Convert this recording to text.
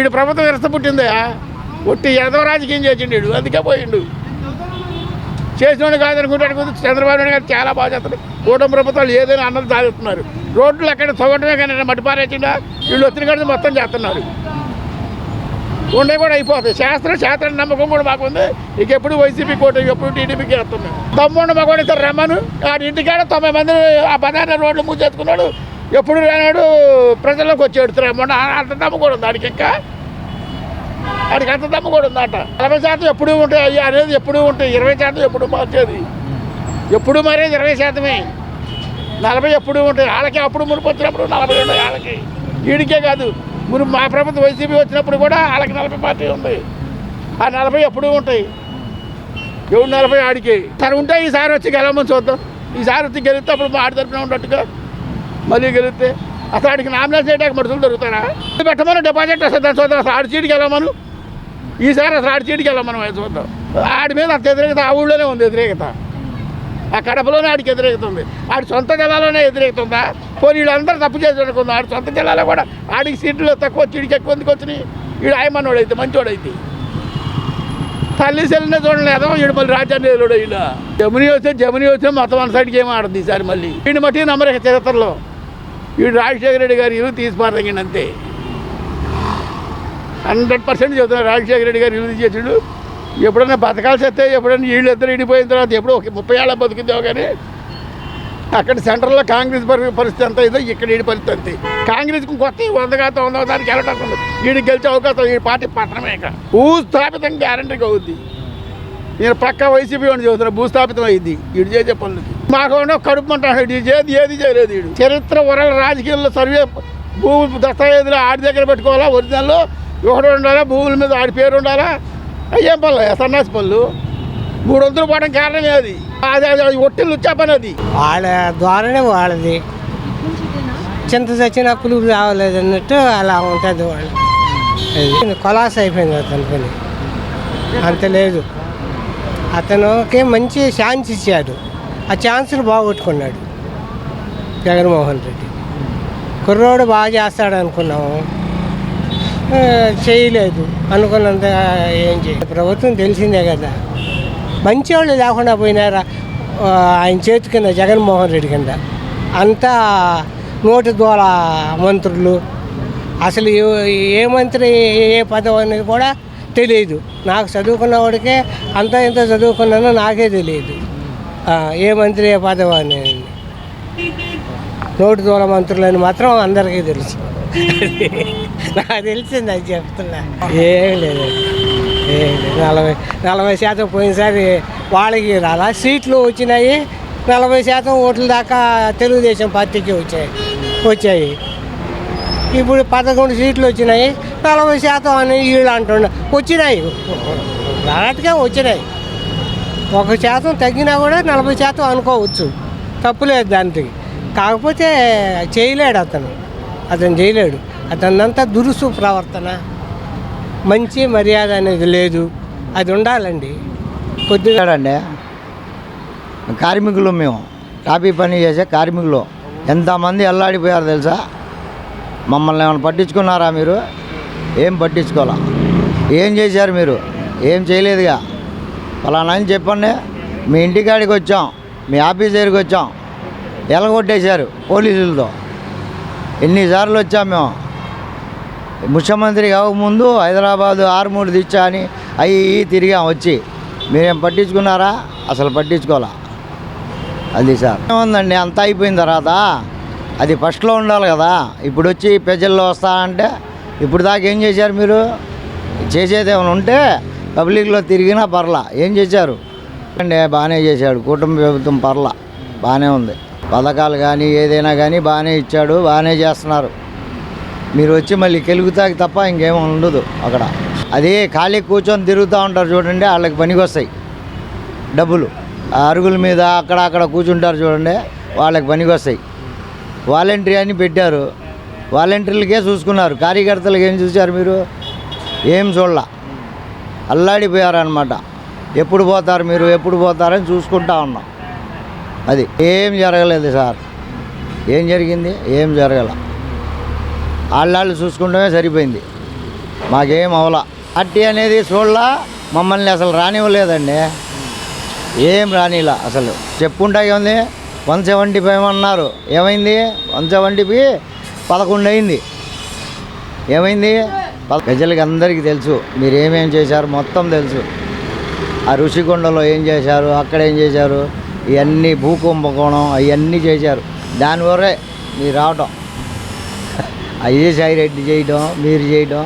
వీడు ప్రభుత్వం విరస పుట్టిందా ఒట్టి ఏదో రాజకీయం చేసిండు అందుకే పోయిండు. చేసినోడు కాదనుకుంటాడు. చంద్రబాబు నాయుడు గారు చాలా బాగా చేస్తారు. కూటమి ప్రభుత్వాలు ఏదైనా అన్నది సాధిస్తున్నారు. రోడ్లు అక్కడ తవ్వటమే కానీ మట్టి పారేసిండా వీళ్ళు వచ్చిన కానీ మొత్తం చేస్తున్నారు. ఉండే కూడా అయిపోతాయి. శాస్త్రం నమ్మకం కూడా మాకుంది. ఇక ఎప్పుడు వైసీపీ కోట ఎప్పుడు టీడీపీకి వేస్తున్నాం. తమ్ముడు మగవాడు ఇద్దరు రమ్మను ఆ ఇంటికాడ 90 మంది ఆ బదాన రోడ్లు మూసేసుకున్నాడు. ఎప్పుడు రానాడు ప్రజల్లోకి వచ్చి ఎడుతున్నారు. మొన్న అంత దమ్ము కూడా ఉంది దానికి. ఇంకా వాడికి అంత దమ్ము కూడా ఉందట. 40% ఎప్పుడు ఉంటాయి అనేది ఎప్పుడు ఉంటాయి. 20% ఎప్పుడు మార్చేది ఎప్పుడు మరేది 20%. 40 ఎప్పుడు ఉంటాయి. వాళ్ళకి అప్పుడు మునుపు వచ్చినప్పుడు 40 ఉంటాయి వాళ్ళకి. వీడికే కాదు మునుపు మా ప్రభుత్వం వైసీపీ వచ్చినప్పుడు కూడా వాళ్ళకి 40 పార్టీ ఉంది. ఆ 40 ఎప్పుడు ఉంటాయి. ఎవరు 40 ఆడికి సరే ఉంటే ఈసారి వచ్చి గెలవమని చూద్దాం. ఈసారి వచ్చి గెలిస్తే అప్పుడు మా ఆడి తరపున ఉన్నట్టుగా మళ్ళీ గెలిస్తే అసలు ఆడికి నామినేషన్ చేయడానికి మడుతులు దొరుకుతారా? పెట్టమని డిపాజిట్ వస్తుంది చూద్దాం. అసలు ఆడి సీటుకి వెళ్ళమను. ఈసారి అసలు ఆడి సీటుకి వెళ్ళమను చూద్దాం. ఆడి మీద అంత వ్యతిరేకత ఆ ఊళ్ళోనే ఉంది. వ్యతిరేకత ఆ కడపలోనే ఆడికి వ్యతిరేకత ఉంది. ఆడి సొంత జిల్లాలోనే వ్యతిరేకత. పోనీ వీళ్ళందరూ తప్పు చేసి అనుకుంది. ఆడి సొంత జిల్లాలో కూడా ఆడికి సీట్లు తక్కువ వీడికి ఎక్కువ ఎందుకు వచ్చినాయి. వీడు ఆయమన్నోడు అయితే మంచివాడైతే తల్లి సెల్లినే చూడలేదు. వీడు మళ్ళీ రాజ్యాన్ని ఎదురుడు. వీళ్ళు జముని వస్తే మొత్తం వన్ సైడ్కి ఏమో ఆడదు ఈసారి. మళ్ళీ వీడిని మట్టి నమ్మరేక చరిత్రలో వీడు రాజశేఖర రెడ్డి గారు ఇల్లు తీసిపారదగిండి అంతే. 100% చెబుతున్నారు. రాజశేఖర రెడ్డి గారు ఇల్లు తీసేసాడు. ఎప్పుడైనా బతకాల్సి వస్తే ఎప్పుడైనా వీళ్ళు ఇద్దరు ఇడిపోయిన తర్వాత ఎప్పుడో 30 ఏళ్ళ బతికిద్దావు. కానీ అక్కడ సెంట్రల్లో కాంగ్రెస్ పరిస్థితి ఎంత అయిందో ఇక్కడ వీడి పరిస్థితి అంతే. కాంగ్రెస్కి కొత్త 100 దానికి వెళ్ళటం ఉంది. వీడికి గెలిచే అవకాశం ఈ పార్టీ పట్టణమే. ఇక భూస్థాపితం గ్యారంటీగా అవుద్ది. నేను పక్కా వైసీపీ అని చెబుతున్నా. భూస్థాపితం అయింది వీడు చేసే పనులకి. మాకు కడుపు అంటాడు. ఏది చేయలేదు వీడు. చరిత్ర వరల రాజకీయాల్లో సర్వే భూమి దస్తావేజులు ఆడి దగ్గర పెట్టుకోవాలా. ఒరిజినల్లో ఒకటి ఉండాలా. భూముల మీద ఆడి పేరు ఉండాలా. ఏం పనులు సన్నాసి పనులు 300 పోవడం కారణమే అది. అది ఒట్టిల్లు వచ్చా పని. అది వాళ్ళ ద్వారానే వాళ్ళది. చింత చచ్చిన పులుగు రావలేదు అన్నట్టు అలా ఉంటుంది. వాళ్ళు కొలాస్ అయిపోయింది అతని పని. అంత లేదు. అతనికి మంచి ఛాన్స్ ఇచ్చాడు. ఆ ఛాన్స్ని బాగొట్టుకున్నాడు జగన్మోహన్ రెడ్డి. కుర్రోడు బాగా చేస్తాడు అనుకున్నాము. చేయలేదు. అనుకున్నంత ఏం చేయలేదు. ప్రభుత్వం తెలిసిందే కదా. మంచి వాళ్ళు లేకుండా పోయినారా ఆయన చేతి కింద జగన్మోహన్ రెడ్డి కింద. అంతా నోటి ద్వారా మంత్రులు. అసలు ఏ మంత్రి ఏ పదవి అనేది కూడా తెలియదు. నాకు చదువుకున్నవాడికే అంత ఇంత చదువుకున్నానో నాకే తెలియదు. ఏ మంత్రి ఏ పదవి అనేది. నోటి ద్వారా మంత్రులని మాత్రం అందరికీ తెలుసు. నాకు తెలిసింది అది చెప్తున్నా. ఏం లేదు. 40% పోయినసారి వాళ్ళకి రాలా. సీట్లు వచ్చినాయి. 40% ఓట్ల దాకా తెలుగుదేశం పార్టీకి వచ్చాయి. ఇప్పుడు 11 సీట్లు వచ్చినాయి. 40% అని వీళ్ళు అంటున్నారు. వచ్చినాయి రానట్టుగా వచ్చినాయి. 1% తగ్గినా కూడా 40% అనుకోవచ్చు. తప్పులేదు దానికి. కాకపోతే చేయలేడు అతను చేయలేడు. అతనంతా దురుసు ప్రవర్తన, మంచి మర్యాద అనేది లేదు. అది ఉండాలండి కొద్దిగా. అండి కార్మికులు, మేము టాపీ పని చేసే కార్మికులు ఎంతమంది అల్లాడిపోయారు తెలుసా. మమ్మల్ని ఏమైనా పట్టించుకున్నారా మీరు? ఏం పట్టించుకోవాలా. ఏం చేశారు మీరు? ఏం చేయలేదుగా. ఫలానా అని చెప్పండి. మీ ఇంటికాడికి వచ్చాం, మీ ఆఫీస్ దగ్గరికి వచ్చాం, ఎలగొట్టేశారు పోలీసులతో. ఎన్నిసార్లు వచ్చాం మేము. ముఖ్యమంత్రి కాకముందు హైదరాబాదు 6-3 తెచ్చా అని అవి తిరిగాం వచ్చి. మీరేం పట్టించుకున్నారా? అసలు పట్టించుకోవాలా. అది సార్ ఏముందండి. అంతా అయిపోయిన తర్వాత అది ఫస్ట్లో ఉండాలి కదా. ఇప్పుడు వచ్చి ప్రజల్లో వస్తా అంటే ఇప్పుడు దాకా ఏం చేశారు మీరు? చేసేది ఏమైనా ఉంటే పబ్లిక్లో తిరిగినా పర్లా. ఏం చేశారు అండి? బాగానే చేశాడు కూటమి ప్రభుత్వం. పర్లా బాగానే ఉంది. పథకాలు కానీ ఏదైనా కానీ బాగానే ఇచ్చాడు. బాగానే చేస్తున్నారు. మీరు వచ్చి మళ్ళీ కెలుగుతాకి తప్ప ఇంకేమీ ఉండదు అక్కడ. అదే ఖాళీ కూర్చొని తిరుగుతూ ఉంటారు చూడండి. వాళ్ళకి పనికి వస్తాయి డబ్బులు. అరుగుల మీద అక్కడ కూర్చుంటారు చూడండి. వాళ్ళకి పనికి వస్తాయి. వాలంటరీ అని పెట్టారు. వాలంటీర్లకే చూసుకున్నారు. కార్యకర్తలకు ఏం చూశారు మీరు? ఏం చూడాల. అల్లాడిపోయారనమాట. ఎప్పుడు పోతారు మీరు? ఎప్పుడు పోతారని చూసుకుంటా ఉన్నాం. అది ఏం జరగలేదు సార్. ఏం జరిగింది? ఏం జరగల. వాళ్ళు చూసుకుంటమే సరిపోయింది. మాకేం అవలా పార్టీ అనేది చూడలా, మమ్మల్ని అసలు రానివ్వలేదండి. ఏం రానిలా అసలు. చెప్పుంటా ఉంది 175 అన్నారు. ఏమైంది? 175 11 అయింది. ఏమైంది? ప్రజలకి అందరికీ తెలుసు మీరు ఏమేం చేశారు, మొత్తం తెలుసు. ఆ ఋషికొండలో ఏం చేశారు, అక్కడ ఏం చేశారు, ఇవన్నీ భూకుంభకోణం అవన్నీ చేశారు. దానివరే మీరు రావటం, అయ్యే సాయి రెడ్డి చేయటం, మీరు చేయటం.